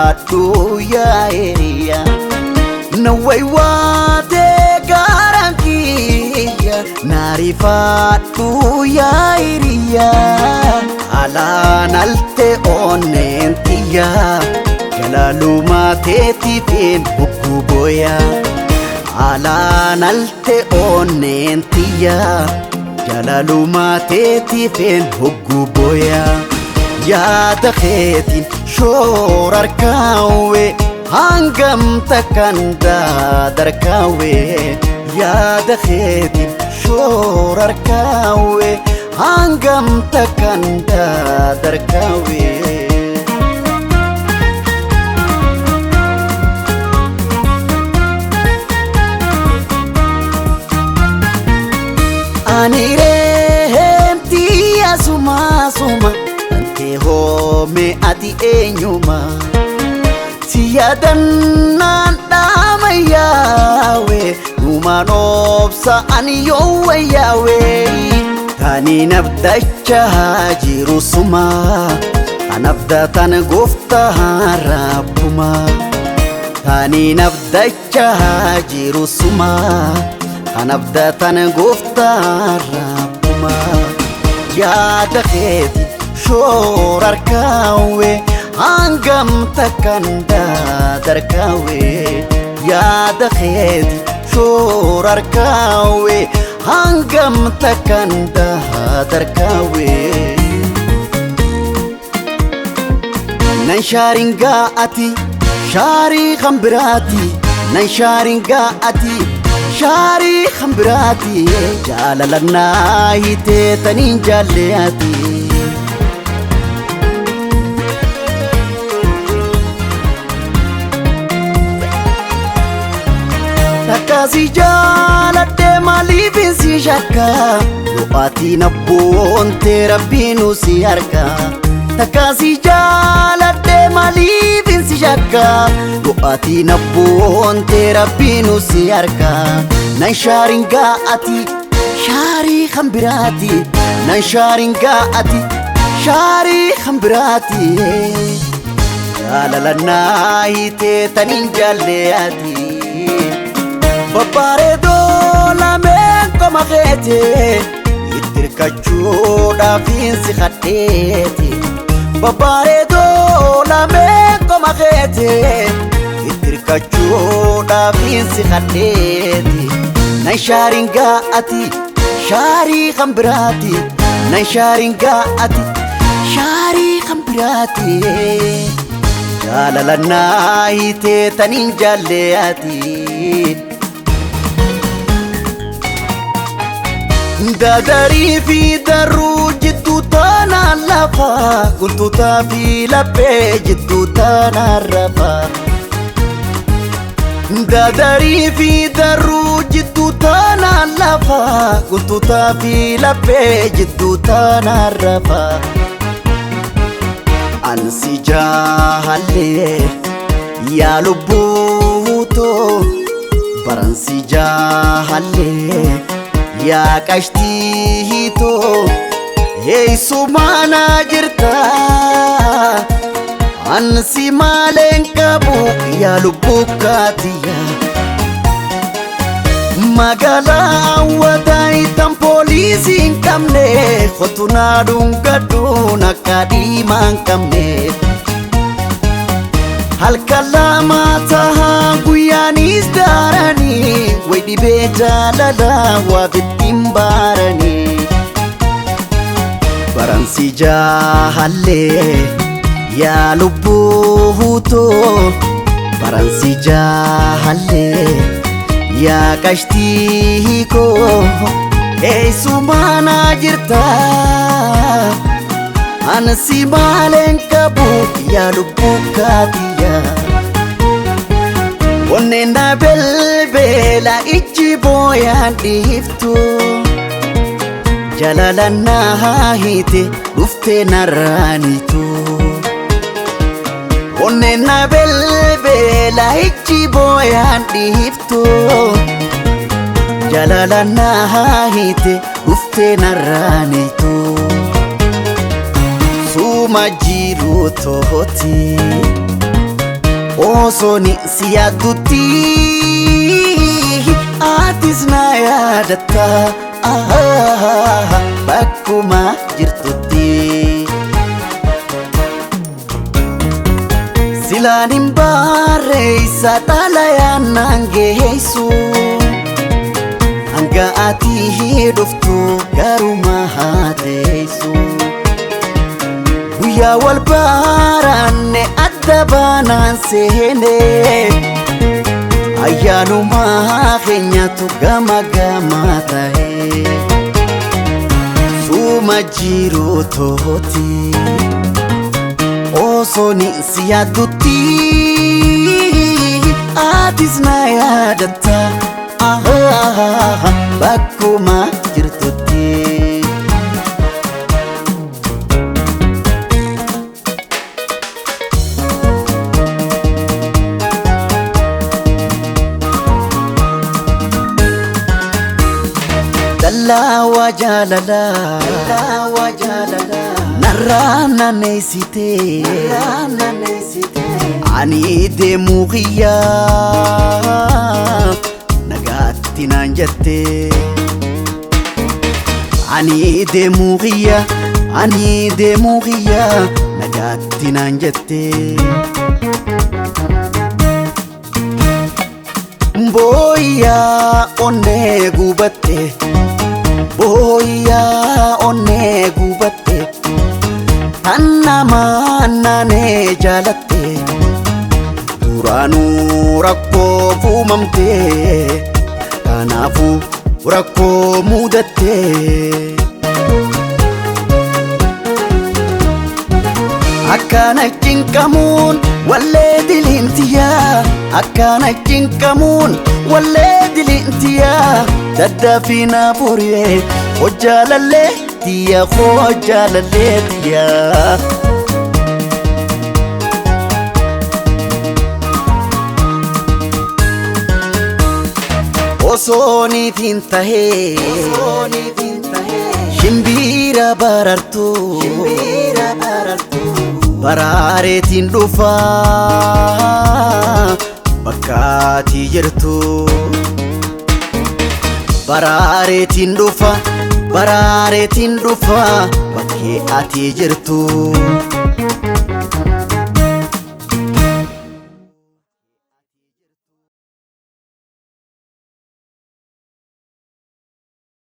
fatu ya eria nawai wate garankia nari fatu ya eria alan alte onentia jalalu mateti fin bukuboya alan alte onentia jalalu mateti fin bukuboya يا دخيتي شور أركاوي هنقم تكندا دركاوي يا دخيتي شور أركاوي هنقم تكندا دركاوي أني رهمتي يا سما سما Home ati enyuma siyadannan dama yawe numanopsa aniyo yawe tani nabdacha jiru suma anabda tan gufta rabbuma tani nabdacha jiru suma anabda tan gufta rabbuma ya dakheti شور أركاوي هنقم تكندا دركاوي يا دخيتي شور أركاوي هنقم تكندا دركاوي ننشارنقاتي شاري خمبراتي ننشارنقاتي شاري خمبراتي جاللنا هيتي تنين جالياتي Takasi jaalate maaliifin si shakka du'aati nabboon tee rabbiinu si harka Takasi jaalate maaliifin si shakka du'aati nabboon tee rabbiinu si harka nan shaarin gaa'ati shaarii khambiraati nan shaarin gaa'ati shaarii khambiraati jaalalannaa hiitee taniin jaalleyaati Babaredo la menko magete itirkachu da finsi khateti Babaredo la menko magete itirkachu da finsi khateti Nan sharinga ati shari khambirati Nan sharinga ati shari khambirati Jalalanna hite tanin jalleyati Dadari fi daru jiddu tana lafa Kuntu tafi lappe jiddu tana rafa Dadari fi daru jiddu tana lafa Kuntu tafi lappe jiddu tana rafa Ansi jahalle ya lubbuto Baransi jahalle يا كشتيتو هي سمانا جرتا أنسي مالين كابوك يا لبوكاتيا مغالا وداي تم بوليسين كمني خطونا دونغدونا كاديمان كمني هالكلاماتها قيانيس داراني ويدي بجاللا وفتين باراني برانسي جاهالي يا لبوهوتو برانسي جاهالي يا كشتيكو اي سمانا جرتا أنسي مالين كابوك يا لبوكاتيا وننا بالبلا إجي بويا ديفتو جلالنا هايتي رفتي نرانيتو وننا بالبلا إجي بويا ديفتو جلالنا هايتي رفتي نرانيتو Suma jiru tohoti osoni si yaadutti atis na yaadatta bakkuma jirtutti silaan hin barreessa xalayaan naan geessu hanga ati dhuftu garuma haateessu guyyaa wal baranne adda baanaan seene ayyaanuma keenyatu gama gama ta'e suma jiru tooti osoni si yaadutti atis na yaadatta bakkuma jirtutti Dallawa jaalala narraa naneessite ani deemuu kiyyaa nagaatti naan jette ani deemuu kiyyaa nagaatti naan jette booyyaa onnee gubatte booyyaa onnee gubatte tan namaa naanee jaalatte duraanuu rakkoo fuumamte kanaafuu rakkoo mudatte akkana cinqamuun wallee dilintiyaa akkana cinqamuun wallee dilintiyaa daddafina buree hojjaalallee tiya hojjaalallee tiya osoniitiin tahee shimbira barartu baraareetiin dhufaa bakkaati jirtu baraareetiin dhufa bakkee ati jirtu